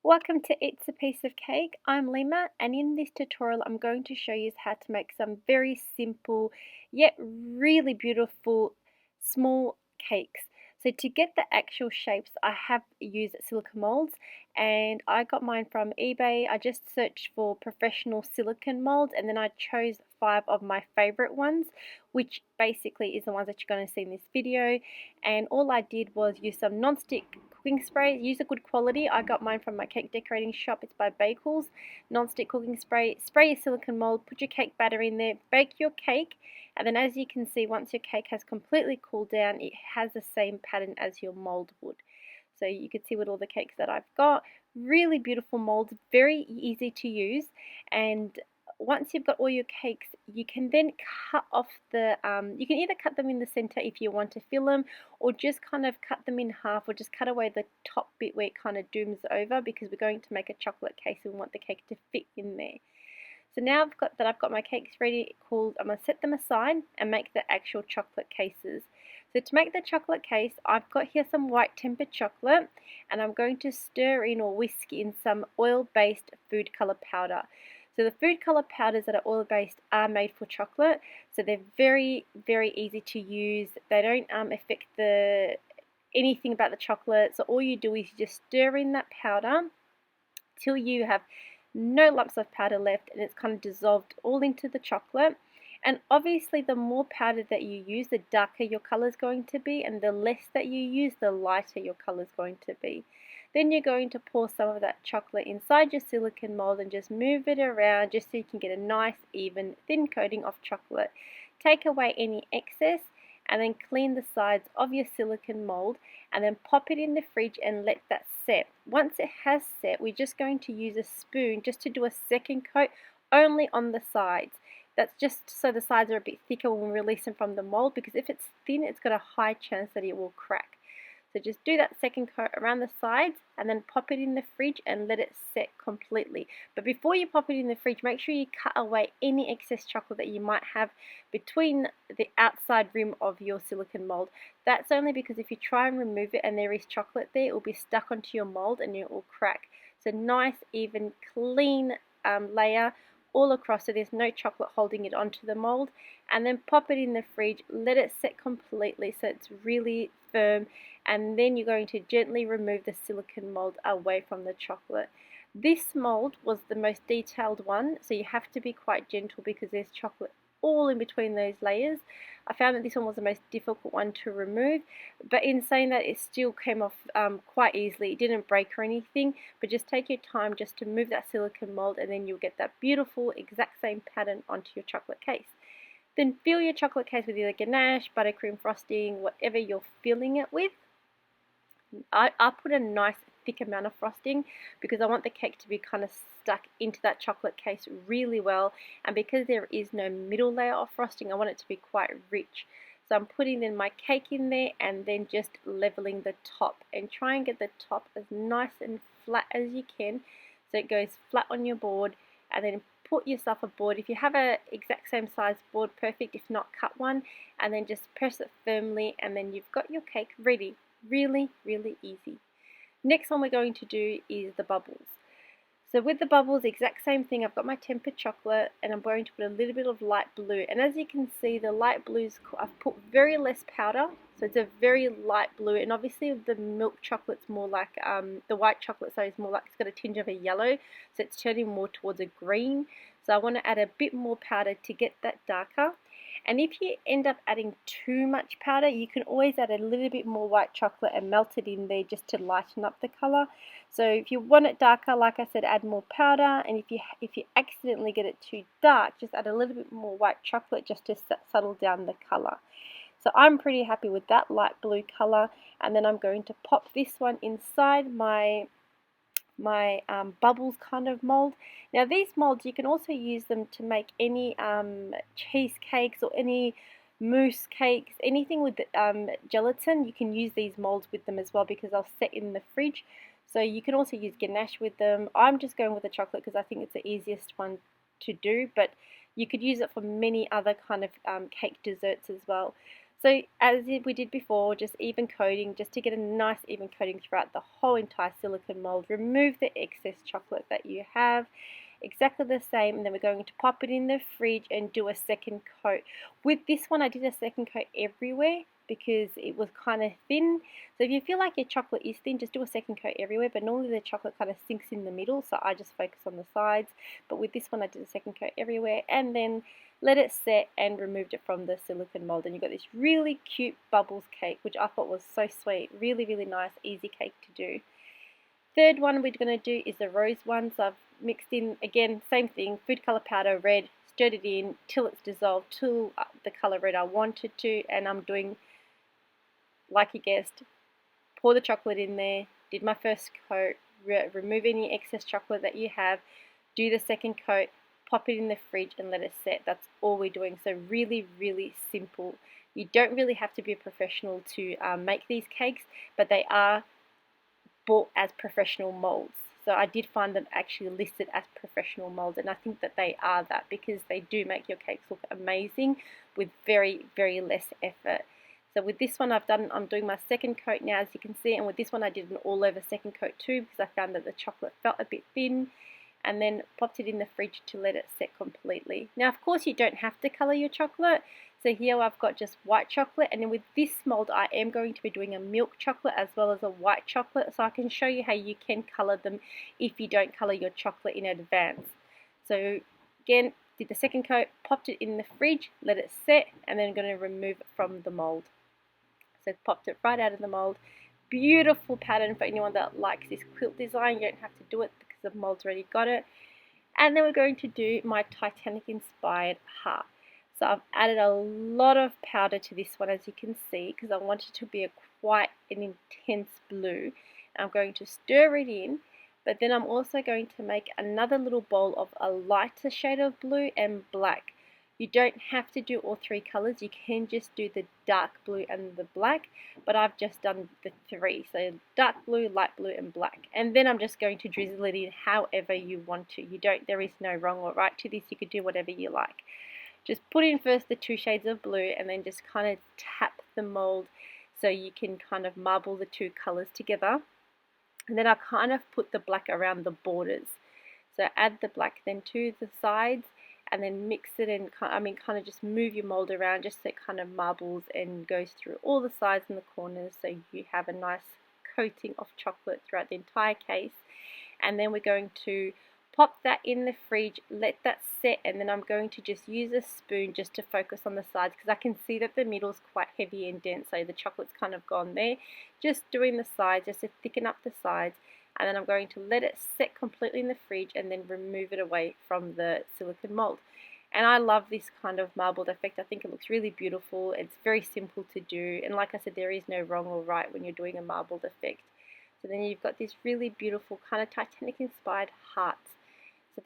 Welcome to It's a Piece of Cake. I'm Lima, and in this tutorial I'm going to show you how to make some very simple yet really beautiful small cakes. So to get the actual shapes, I have used silicone molds, and I got mine from eBay. I just searched for professional silicone molds, and then I chose 5 of my favorite ones, which basically is the ones that you're going to see in this video. And all I did was use some non-stick cooking spray. Use a good quality. I got mine from my cake decorating shop. It's by BAKELS. Non-stick cooking spray. Spray your silicone mold, put your cake batter in there, bake your cake, and then as you can see, once your cake has completely cooled down, it has the same pattern as your mold would. So you can see with all the cakes that I've got, really beautiful molds, very easy to use. And once you've got all your cakes, you can then cut off the, you can either cut them in the center if you want to fill them, or just kind of cut them in half, or just cut away the top bit where it kind of dooms over, because we're going to make a chocolate cake and we want the cake to fit in there. So now I've got my cakes ready cooled, I'm going to set them aside and make the actual chocolate cases. So to make the chocolate case, I've got here some white tempered chocolate, and I'm going to stir in or whisk in some oil-based food color powder. So the food color powders that are oil-based are made for chocolate, so they're very, very easy to use. They don't affect anything about the chocolate. So all you do is you just stir in that powder till you have no lumps of powder left, and it's kind of dissolved all into the chocolate. And obviously the more powder that you use, the darker your color is going to be, and the less that you use, the lighter your color is going to be. Then you're going to pour some of that chocolate inside your silicone mold and just move it around just so you can get a nice even thin coating of chocolate. Take away any excess and then clean the sides of your silicone mold, and then pop it in the fridge and let that set. Once it has set, we're just going to use a spoon just to do a second coat only on the sides. That's just so the sides are a bit thicker when we release them from the mold, because if it's thin, it's got a high chance that it will crack. So just do that second coat around the sides and then pop it in the fridge and let it set completely. But before you pop it in the fridge, make sure you cut away any excess chocolate that you might have between the outside rim of your silicone mold. That's only because if you try and remove it and there is chocolate there, it will be stuck onto your mold and it will crack. So nice, even, clean layer all across, so there's no chocolate holding it onto the mold, and then pop it in the fridge, let it set completely so it's really firm, and then you're going to gently remove the silicone mold away from the chocolate. This mold was the most detailed one, so you have to be quite gentle because there's chocolate all in between those layers. I found that this one was the most difficult one to remove, but in saying that, it still came off quite easily. It didn't break or anything, but just take your time just to move that silicone mold, and then you'll get that beautiful exact same pattern onto your chocolate case. Then fill your chocolate case with either ganache, buttercream frosting, whatever you're filling it with. I put a nice thick amount of frosting because I want the cake to be kind of stuck into that chocolate case really well, and because there is no middle layer of frosting, I want it to be quite rich. So I'm putting in my cake in there and then just leveling the top, and try and get the top as nice and flat as you can so it goes flat on your board. And then put yourself a board. If you have a exact same size board, perfect. If not, cut one and then just press it firmly, and then you've got your cake ready. Really, really easy. Next one we're going to do is the bubbles. So with the bubbles, exact same thing. I've got my tempered chocolate and I'm going to put a little bit of light blue. And as you can see, the light blues, I've put very less powder, so it's a very light blue. And obviously the milk chocolate's more like, the white chocolate, so it's more like, it's got a tinge of a yellow, so it's turning more towards a green. So I want to add a bit more powder to get that darker. And if you end up adding too much powder, you can always add a little bit more white chocolate and melt it in there just to lighten up the color. So if you want it darker, like I said, add more powder, and if you accidentally get it too dark, just add a little bit more white chocolate just to settle down the color. So I'm pretty happy with that light blue color, and then I'm going to pop this one inside my bubbles kind of mold. Now these molds, you can also use them to make any cheesecakes or any mousse cakes, anything with gelatin. You can use these molds with them as well because they'll set in the fridge. So you can also use ganache with them. I'm just going with the chocolate because I think it's the easiest one to do, but you could use it for many other kind of cake desserts as well. So as we did before, just even coating, just to get a nice even coating throughout the whole entire silicone mold. Remove the excess chocolate that you have. Exactly the same, and then we're going to pop it in the fridge and do a second coat. With this one I did a second coat everywhere because it was kind of thin. So if you feel like your chocolate is thin, just do a second coat everywhere, but normally the chocolate kind of sinks in the middle, so I just focus on the sides. But with this one I did a second coat everywhere and then let it set and removed it from the silicone mold, and you've got this really cute bubbles cake, which I thought was so sweet. Really, really nice, easy cake to do. Third one we're going to do is the rose one. So I've mixed in, again, same thing, food color powder, red, stirred it in till it's dissolved, till the color red I wanted to, and I'm doing, like you guessed, pour the chocolate in there, did my first coat, remove any excess chocolate that you have, do the second coat, pop it in the fridge and let it set. That's all we're doing. So really, really simple. You don't really have to be a professional to make these cakes, but they are bought as professional molds. So I did find them actually listed as professional molds, and I think that they are that because they do make your cakes look amazing with very, very less effort. So with this one I'm doing my second coat now, as you can see, and with this one I did an all over second coat too because I found that the chocolate felt a bit thin, and then popped it in the fridge to let it set completely. Now of course you don't have to colour your chocolate. So here I've got just white chocolate, and then with this mold I am going to be doing a milk chocolate as well as a white chocolate, so I can show you how you can colour them if you don't colour your chocolate in advance. So again, did the second coat, popped it in the fridge, let it set, and then I'm going to remove it from the mold. So popped it right out of the mold. Beautiful pattern for anyone that likes this quilt design. You don't have to do it because the mold's already got it. And then we're going to do my Titanic inspired heart. So I've added a lot of powder to this one, as you can see, because I want it to be quite an intense blue. I'm going to stir it in, but then I'm also going to make another little bowl of a lighter shade of blue and black. You don't have to do all three colors. You can just do the dark blue and the black, but I've just done the three. So dark blue, light blue, and black. And then I'm just going to drizzle it in however you want to. There is no wrong or right to this. You could do whatever you like. Just put in first the two shades of blue and then just kind of tap the mold so you can kind of marble the two colors together. And then I kind of put the black around the borders. So add the black then to the sides and then mix it and kind of just move your mold around just so it kind of marbles and goes through all the sides and the corners, so you have a nice coating of chocolate throughout the entire case. And then we're going to pop that in the fridge, let that set, and then I'm going to just use a spoon just to focus on the sides because I can see that the middle's quite heavy and dense, so the chocolate's kind of gone there. Just doing the sides just to thicken up the sides, and then I'm going to let it set completely in the fridge and then remove it away from the silicone mold. And I love this kind of marbled effect. I think it looks really beautiful. It's very simple to do, and like I said, there is no wrong or right when you're doing a marbled effect. So then you've got this really beautiful kind of Titanic inspired hearts. So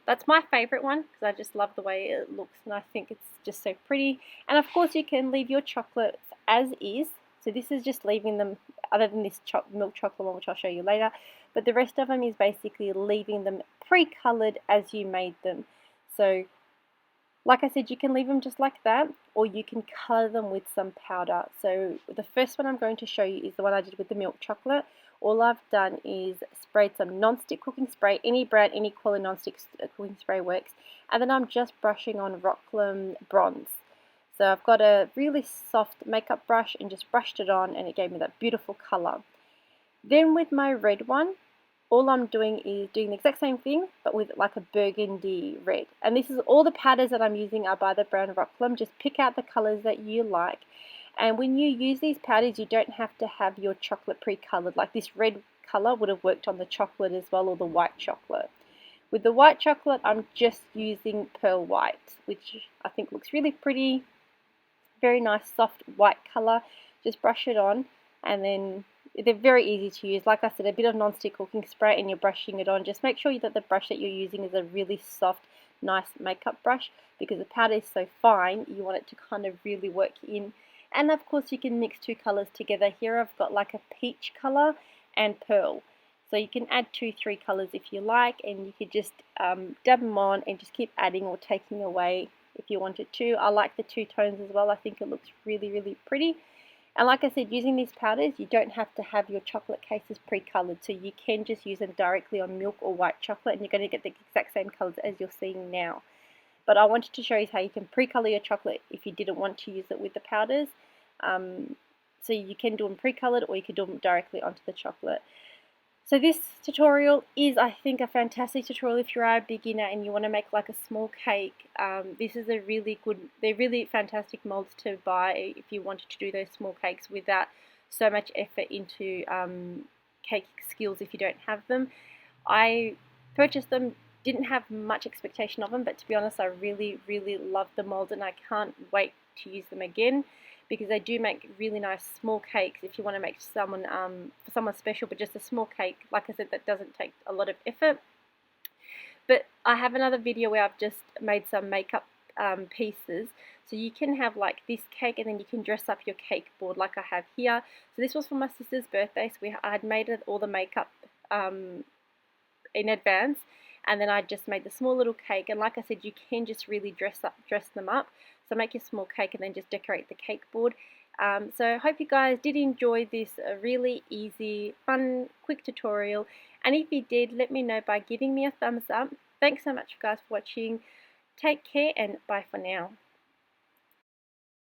that's my favorite one because I just love the way it looks and I think it's just so pretty. And of course you can leave your chocolates as is. So this is just leaving them, other than this milk chocolate one, which I'll show you later. But the rest of them is basically leaving them pre-colored as you made them. So like I said, you can leave them just like that, or you can color them with some powder. So the first one I'm going to show you is the one I did with the milk chocolate. All I've done is sprayed some non-stick cooking spray, any brand, any quality non-stick cooking spray works, and then I'm just brushing on Rocklum Bronze. So I've got a really soft makeup brush and just brushed it on, and it gave me that beautiful color. Then with my red one, all I'm doing is doing the exact same thing, but with like a burgundy red. And this is all the powders that I'm using are by the brand Rocklum. Just pick out the colors that you like. And when you use these powders, you don't have to have your chocolate pre-colored. Like this red color would have worked on the chocolate as well, or the white chocolate. With the white chocolate, I'm just using pearl white, which I think looks really pretty. Very nice soft white color. Just brush it on, and then they're very easy to use. Like I said, a bit of non-stick cooking spray and you're brushing it on. Just make sure that the brush that you're using is a really soft, nice makeup brush, because the powder is so fine, you want it to kind of really work in. And of course you can mix two colors together. Here I've got like a peach color and pearl. So you can add 2-3 colors if you like, and you could just dab them on and just keep adding or taking away if you wanted to. I like the two tones as well. I think it looks really, really pretty. And like I said, using these powders, you don't have to have your chocolate cases pre-colored, so you can just use them directly on milk or white chocolate, and you're going to get the exact same colors as you're seeing now. But I wanted to show you how you can pre-color your chocolate if you didn't want to use it with the powders. So you can do them pre-colored, or you can do them directly onto the chocolate. So this tutorial is, I think, a fantastic tutorial if you are a beginner and you want to make like a small cake. This is a really good, they're really fantastic molds to buy if you wanted to do those small cakes without so much effort into cake skills if you don't have them. I purchased them, didn't have much expectation of them, but to be honest, I really, really love the molds and I can't wait to use them again, because they do make really nice small cakes if you want to make someone for someone special, but just a small cake, like I said, that doesn't take a lot of effort. But I have another video where I've just made some makeup pieces, so you can have like this cake and then you can dress up your cake board like I have here. So this was for my sister's birthday, so I had made all the makeup in advance, and then I just made the small little cake, and like I said, you can just really dress them up. So make your small cake and then just decorate the cake board. So I hope you guys did enjoy this really easy, fun, quick tutorial, and if you did, let me know by giving me a thumbs up. Thanks so much guys for watching. Take care and bye for now.